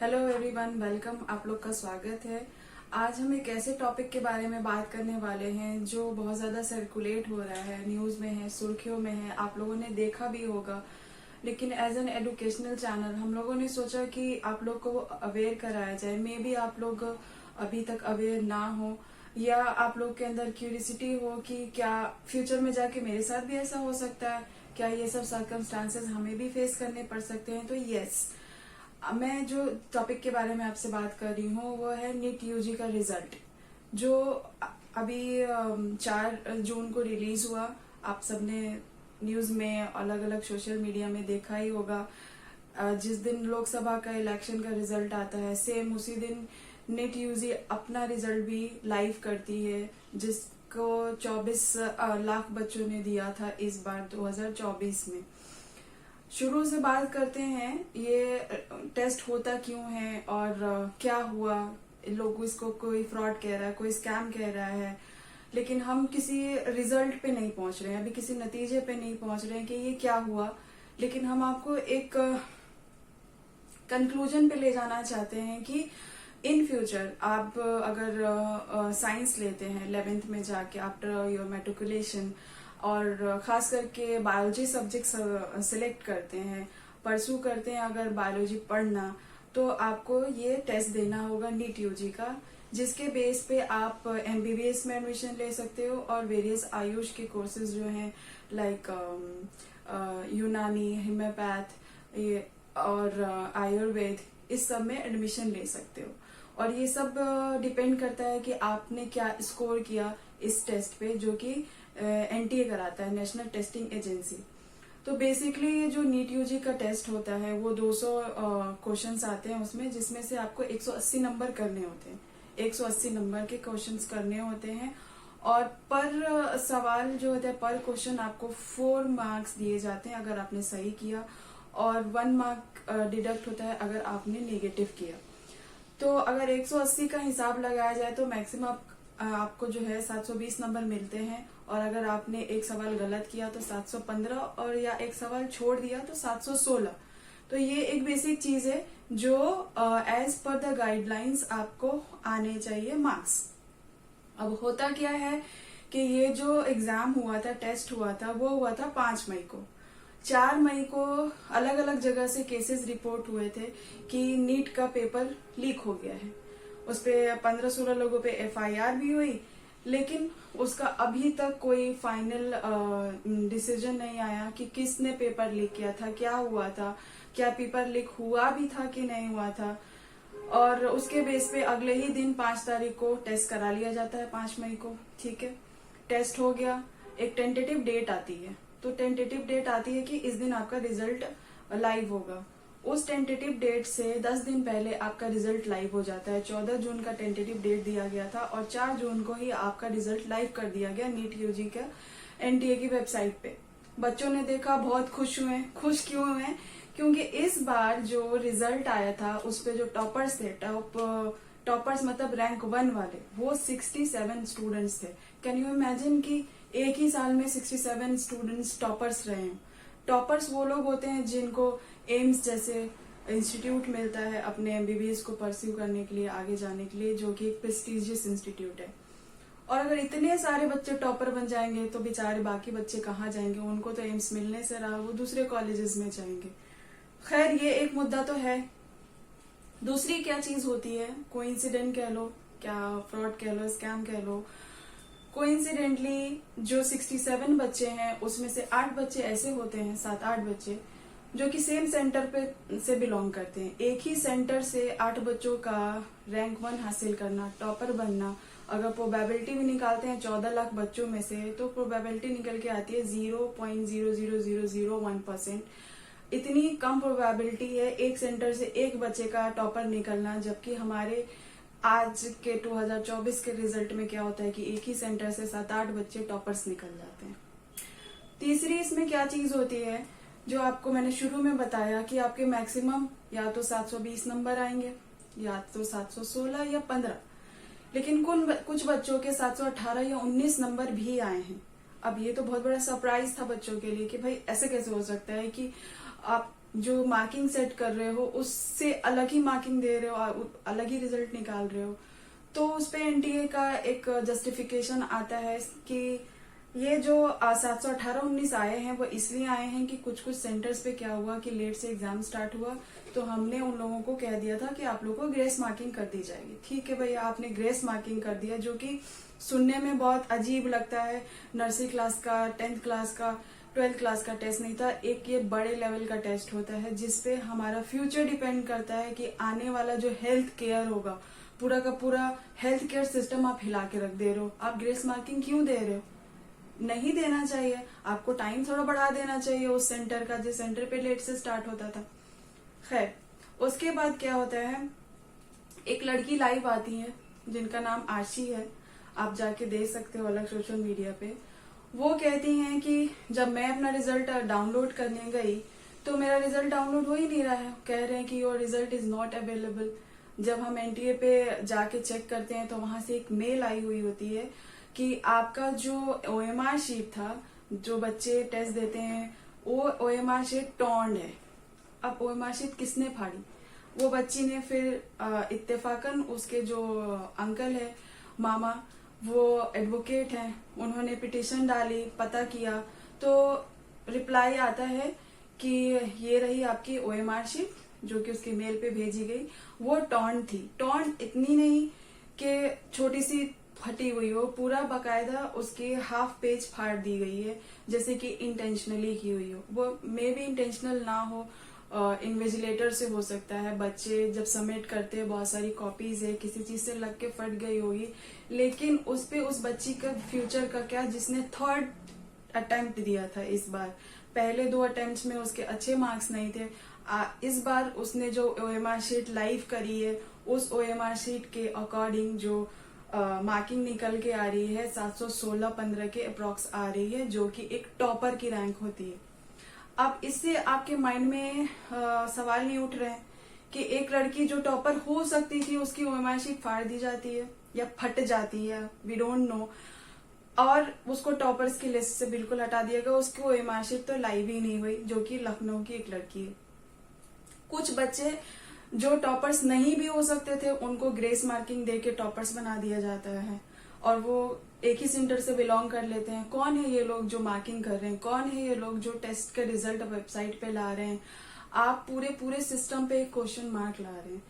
Hello everyone, welcome. आप लोग का स्वागत है। आज हम एक ऐसे टॉपिक के बारे में बात करने वाले हैं जो बहुत ज्यादा सर्कुलेट हो रहा है, न्यूज में है, सुर्खियों में है, आप लोगों ने देखा भी होगा। लेकिन एज एन एजुकेशनल चैनल हम लोगों ने सोचा कि आप लोग को अवेयर कराया जाए। मे बी आप लोग अभी तक अवेयर ना हो या आप लोग के अंदर क्यूरियोसिटी हो कि क्या फ्यूचर में जाके मेरे साथ भी ऐसा हो सकता है, क्या ये सब सर्कमस्टांसेस हमें भी फेस करने पड़ सकते हैं। तो यस, मैं जो टॉपिक के बारे में आपसे बात कर रही हूँ वो है नीट यूजी का रिजल्ट, जो अभी 4 जून को रिलीज हुआ। आप सबने न्यूज में, अलग अलग सोशल मीडिया में देखा ही होगा। जिस दिन लोकसभा का इलेक्शन का रिजल्ट आता है, सेम उसी दिन नीट यूजी अपना रिजल्ट भी लाइव करती है, जिसको 24 लाख बच्चों ने दिया था इस बार 2024 में। शुरू से बात करते हैं, ये टेस्ट होता क्यों है और क्या हुआ। लोग इसको कोई फ्रॉड कह रहा है, कोई स्कैम कह रहा है, लेकिन हम किसी रिजल्ट पे नहीं पहुंच रहे हैं, अभी किसी नतीजे पे नहीं पहुंच रहे हैं कि ये क्या हुआ। लेकिन हम आपको एक कंक्लूजन पे ले जाना चाहते हैं कि इन फ्यूचर आप अगर साइंस लेते हैं 11th में जाके आफ्टर योर मेट्रिकुलेशन, और खास करके बायोलॉजी सब्जेक्ट सिलेक्ट करते हैं, परसू करते हैं अगर बायोलॉजी पढ़ना, तो आपको ये टेस्ट देना होगा नीट यूजी का, जिसके बेस पे आप एमबीबीएस में एडमिशन ले सकते हो और वेरियस आयुष के कोर्सेज जो हैं लाइक यूनानी, होम्योपैथ और आयुर्वेद, इस सब में एडमिशन ले सकते हो। और ये सब डिपेंड करता है कि आपने क्या स्कोर किया इस टेस्ट पे, जो कि एनटीए कराता है, नेशनल टेस्टिंग एजेंसी। तो बेसिकली ये जो नीट यूजी का टेस्ट होता है वो 200 क्वेश्चंस आते हैं उसमें, जिसमें से आपको 180 नंबर करने होते हैं। 180 नंबर के क्वेश्चंस करने होते हैं और पर सवाल जो होता है, पर क्वेश्चन आपको 4 मार्क्स दिए जाते हैं अगर आपने सही किया, और 1 मार्क डिडक्ट होता है अगर आपने नेगेटिव किया। तो अगर 180 का हिसाब लगाया जाए तो मैक्सिमम आपको जो है 720 नंबर मिलते हैं, और अगर आपने एक सवाल गलत किया तो 715, और या एक सवाल छोड़ दिया तो 716। तो ये एक बेसिक चीज है जो एज पर द गाइडलाइंस आपको आने चाहिए मार्क्स। अब होता क्या है कि ये जो एग्जाम हुआ था, टेस्ट हुआ था, वो हुआ था 5 मई को। 4 मई को अलग अलग जगह से केसेस रिपोर्ट हुए थे कि नीट का पेपर लीक हो गया है। उस पे 15-16 लोगों पे एफआईआर भी हुई, लेकिन उसका अभी तक कोई फाइनल डिसीजन नहीं आया कि किसने पेपर लीक किया था, क्या हुआ था, क्या पेपर लीक हुआ भी था कि नहीं हुआ था। और उसके बेस पे अगले ही दिन 5 तारीख को टेस्ट करा लिया जाता है, 5 मई को। ठीक है, टेस्ट हो गया, एक टेंटेटिव डेट आती है। तो टेंटेटिव डेट आती है कि इस दिन आपका रिजल्ट लाइव होगा। उस टेंटेटिव डेट से 10 दिन पहले आपका रिजल्ट लाइव हो जाता है। 14 जून का टेंटेटिव डेट दिया गया था और 4 जून को ही आपका रिजल्ट लाइव कर दिया गया नीट यूजी का एनटीए की वेबसाइट पे। बच्चों ने देखा, बहुत खुश हुए। खुश क्यों हुए? क्योंकि इस बार जो रिजल्ट आया था उस पे जो टॉपर्स थे, टॉपर्स मतलब रैंक 1 वाले, वो 67 स्टूडेंट्स थे। कैन यू इमेजिन कि एक ही साल में 67 स्टूडेंट्स टॉपर्स रहे हैं। टॉपर्स वो लोग होते हैं जिनको एम्स जैसे इंस्टीट्यूट मिलता है अपने एमबीबीएस को परस्यू करने के लिए, आगे जाने के लिए, जो कि एक प्रेस्टिजियस इंस्टीट्यूट है। और अगर इतने सारे बच्चे टॉपर बन जाएंगे तो बेचारे बाकी बच्चे कहाँ जाएंगे? उनको तो एम्स मिलने से रहा, वो दूसरे कॉलेजेस में जाएंगे। खैर, ये एक मुद्दा तो है। दूसरी क्या चीज होती है, कोइंसिडेंट कह लो, क्या फ्रॉड कह लो, स्कैम कह लो। कोइंसिडेंटली जो 67 बच्चे हैं उसमें से 8 बच्चे ऐसे होते हैं, 7-8 बच्चे, जो कि सेम सेंटर पे से बिलोंग करते हैं। एक ही सेंटर से 8 बच्चों का रैंक 1 हासिल करना, टॉपर बनना, अगर प्रोबेबिलिटी भी निकालते हैं 14 लाख बच्चों में से, तो प्रोबेबिलिटी निकल के आती है 0.00001%। इतनी कम प्रोबेबिलिटी है एक सेंटर से एक बच्चे का टॉपर निकलना, जबकि हमारे आज के 2024 के रिजल्ट में क्या होता है कि एक ही सेंटर से 7-8 बच्चे टॉपर्स निकल जाते हैं। तीसरी इसमें क्या चीज होती है, जो आपको मैंने शुरू में बताया कि आपके मैक्सिमम या तो 720 नंबर आएंगे, या तो 716 या 15, लेकिन कुछ बच्चों के 718 या 19 नंबर भी आए हैं। अब ये तो बहुत बड़ा सरप्राइज था बच्चों के लिए कि भाई ऐसे कैसे हो सकता है कि आप जो मार्किंग सेट कर रहे हो उससे अलग ही मार्किंग दे रहे हो और अलग ही रिजल्ट निकाल रहे हो, तो उस पे एनटीए का एक जस्टिफिकेशन आता है कि ये जो 718-19 आए हैं वो इसलिए आए हैं कि कुछ कुछ सेंटर्स पे क्या हुआ कि लेट से एग्जाम स्टार्ट हुआ, तो हमने उन लोगों को कह दिया था कि आप लोगों को ग्रेस मार्किंग कर दी जाएगी। ठीक है भैया, आपने ग्रेस मार्किंग कर दिया, जो कि सुनने में बहुत अजीब लगता है। नर्सरी क्लास का, 10th क्लास का, 12th क्लास का टेस्ट नहीं था, एक ये बड़े लेवल का टेस्ट होता है जिसपे हमारा फ्यूचर डिपेंड करता है कि आने वाला जो हेल्थ केयर होगा, पूरा का पूरा हेल्थ केयर सिस्टम आप हिला के रख दे रहे हो। आप ग्रेस मार्किंग क्यों दे रहे हो? नहीं देना चाहिए, आपको टाइम थोड़ा बढ़ा देना चाहिए उस सेंटर का जिस सेंटर पे लेट से स्टार्ट होता था। खैर, उसके बाद क्या होता है, एक लड़की लाइव आती है जिनका नाम आशी है, आप जाके देख सकते हो अलग सोशल मीडिया पे। वो कहती हैं कि जब मैं अपना रिजल्ट डाउनलोड करने गई तो मेरा रिजल्ट डाउनलोड हो ही नहीं रहा है, कह रहे हैं कि your result is not available. जब हम एनटीए पे जाके चेक करते हैं तो वहां से एक मेल आई हुई होती है कि आपका जो ओएमआर शीट था, जो बच्चे टेस्ट देते हैं, वो ओएमआर शीट टॉर्न है। अब ओएमआर शीट किसने फाड़ी? वो बच्ची ने फिर इत्तेफाकन उसके जो अंकल है, मामा, वो एडवोकेट हैं, उन्होंने पिटीशन डाली, पता किया, तो रिप्लाई आता है कि ये रही आपकी ओएमआर शीट जो कि उसके मेल पे भेजी गई, वो टॉर्न थी। टॉर्न इतनी नहीं कि छोटी सी फटी हुई हो, पूरा बकायदा उसकी हाफ पेज फाड़ दी गई है, जैसे कि इंटेंशनली की हुई हो। वो मे भी इंटेंशनल ना हो, इन्विजिलेटर से हो सकता है, बच्चे जब सबमिट करते हैं बहुत सारी कॉपीज है, किसी चीज से लग के फट गई होगी, लेकिन उस पे उस बच्ची का फ्यूचर का क्या, जिसने 3rd अटेम्प्ट दिया था इस बार, पहले 2 अटेम्प्ट में उसके अच्छे मार्क्स नहीं थे। इस बार उसने जो ओएमआर शीट लाइव करी है, उस ओएमआर शीट के अकॉर्डिंग जो मार्किंग निकल के आ रही है 716-15 के अप्रॉक्स आ रही है, जो कि एक टॉपर की रैंक होती है। अब इससे आपके माइंड में सवाल नहीं उठ रहे हैं कि एक लड़की जो टॉपर हो सकती थी उसकी ओएमआर शीट फाड़ दी जाती है या फट जाती है, वी डोंट नो, और उसको टॉपर्स की लिस्ट से बिल्कुल हटा दिया गया। उसकी ओएमआर शीट तो लाइव ही नहीं हुई, जो कि लखनऊ की एक लड़की है। कुछ बच्चे जो टॉपर्स नहीं भी हो सकते थे उनको ग्रेस मार्किंग दे के टॉपर्स बना दिया जाता है, और वो एक ही सेंटर से बिलोंग कर लेते हैं। कौन है ये लोग जो मार्किंग कर रहे हैं? कौन है ये लोग जो टेस्ट के रिजल्ट वेबसाइट पे ला रहे हैं? आप पूरे पूरे सिस्टम पे एक क्वेश्चन मार्क ला रहे हैं।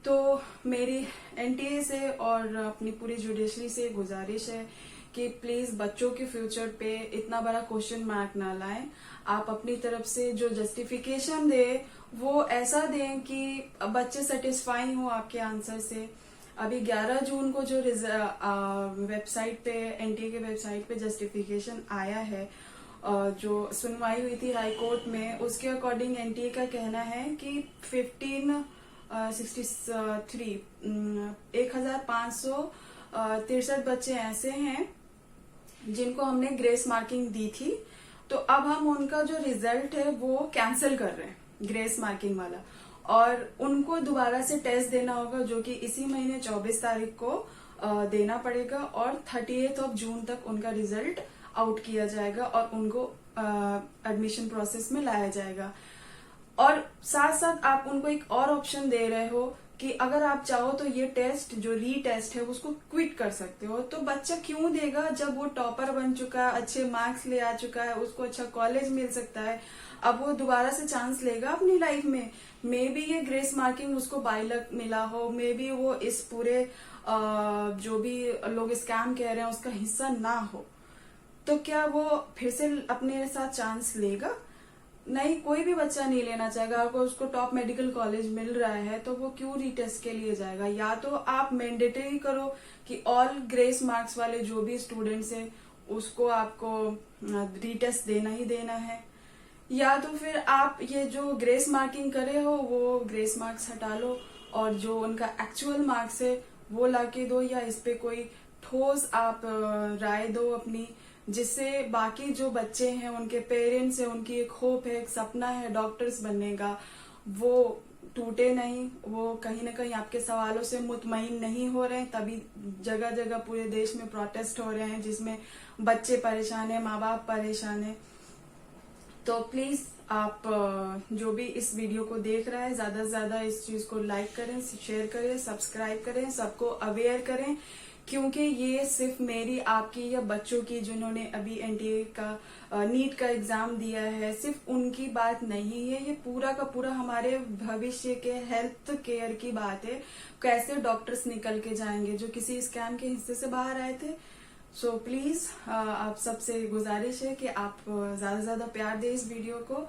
तो मेरी एनटीए से और अपनी पूरी जुडिशरी से गुजारिश है कि प्लीज बच्चों के फ्यूचर पे इतना बड़ा क्वेश्चन मार्क ना लाएं। आप अपनी तरफ से जो जस्टिफिकेशन दे वो ऐसा दें कि बच्चे सेटिस्फाई हो आपके आंसर से। अभी 11 जून को जो वेबसाइट पे, एनटीए के वेबसाइट पे जस्टिफिकेशन आया है, जो सुनवाई हुई थी हाई कोर्ट में, उसके अकॉर्डिंग एनटीए का कहना है कि 1563 बच्चे ऐसे हैं जिनको हमने ग्रेस मार्किंग दी थी, तो अब हम उनका जो रिजल्ट है वो कैंसिल कर रहे हैं, ग्रेस मार्किंग वाला, और उनको दोबारा से टेस्ट देना होगा, जो कि इसी महीने 24 तारीख को देना पड़ेगा, और 30 जून तक उनका रिजल्ट आउट किया जाएगा और उनको एडमिशन प्रोसेस में लाया जाएगा। और साथ साथ आप उनको एक और ऑप्शन दे रहे हो कि अगर आप चाहो तो ये टेस्ट जो रीटेस्ट है उसको क्विट कर सकते हो। तो बच्चा क्यों देगा जब वो टॉपर बन चुका है, अच्छे मार्क्स ले आ चुका है, उसको अच्छा कॉलेज मिल सकता है, अब वो दोबारा से चांस लेगा अपनी लाइफ में। मे बी ये ग्रेस मार्किंग उसको बाय लक मिला हो, मे बी वो इस पूरे जो भी लोग स्कैम कह रहे हैं उसका हिस्सा ना हो, तो क्या वो फिर से अपने साथ चांस लेगा? नहीं, कोई भी बच्चा नहीं लेना चाहेगा। अगर उसको टॉप मेडिकल कॉलेज मिल रहा है तो वो क्यों रीटेस्ट के लिए जाएगा? या तो आप मैंडेटरी करो कि ऑल ग्रेस मार्क्स वाले जो भी स्टूडेंट्स हैं उसको आपको रीटेस्ट देना ही देना है, या तो फिर आप ये जो ग्रेस मार्किंग करे हो वो ग्रेस मार्क्स हटा लो और जो उनका एक्चुअल मार्क्स है वो लाके दो, या इस पे कोई ठोस आप राय दो अपनी, जिससे बाकी जो बच्चे हैं, उनके पेरेंट्स हैं, उनकी एक होप है, एक सपना है डॉक्टर्स बनने का, वो टूटे नहीं, वो कहीं ना कहीं आपके सवालों से मुतमईन नहीं हो रहे हैं। तभी जगह जगह पूरे देश में प्रोटेस्ट हो रहे हैं जिसमें बच्चे परेशान है, माँ बाप परेशान है। तो प्लीज आप जो भी इस वीडियो को देख रहा है ज्यादा से ज्यादा इस चीज को लाइक करें, शेयर करें, सब्सक्राइब करें, सबको अवेयर करें, क्योंकि ये सिर्फ मेरी, आपकी या बच्चों की जिन्होंने अभी एनटीए का नीट का एग्जाम दिया है, सिर्फ उनकी बात नहीं है। ये पूरा का पूरा हमारे भविष्य के हेल्थ केयर की बात है। कैसे डॉक्टर्स निकल के जाएंगे जो किसी स्कैम के हिस्से से बाहर आए थे। सो प्लीज आप सबसे गुजारिश है कि आप ज्यादा से ज्यादा प्यार दें इस वीडियो को।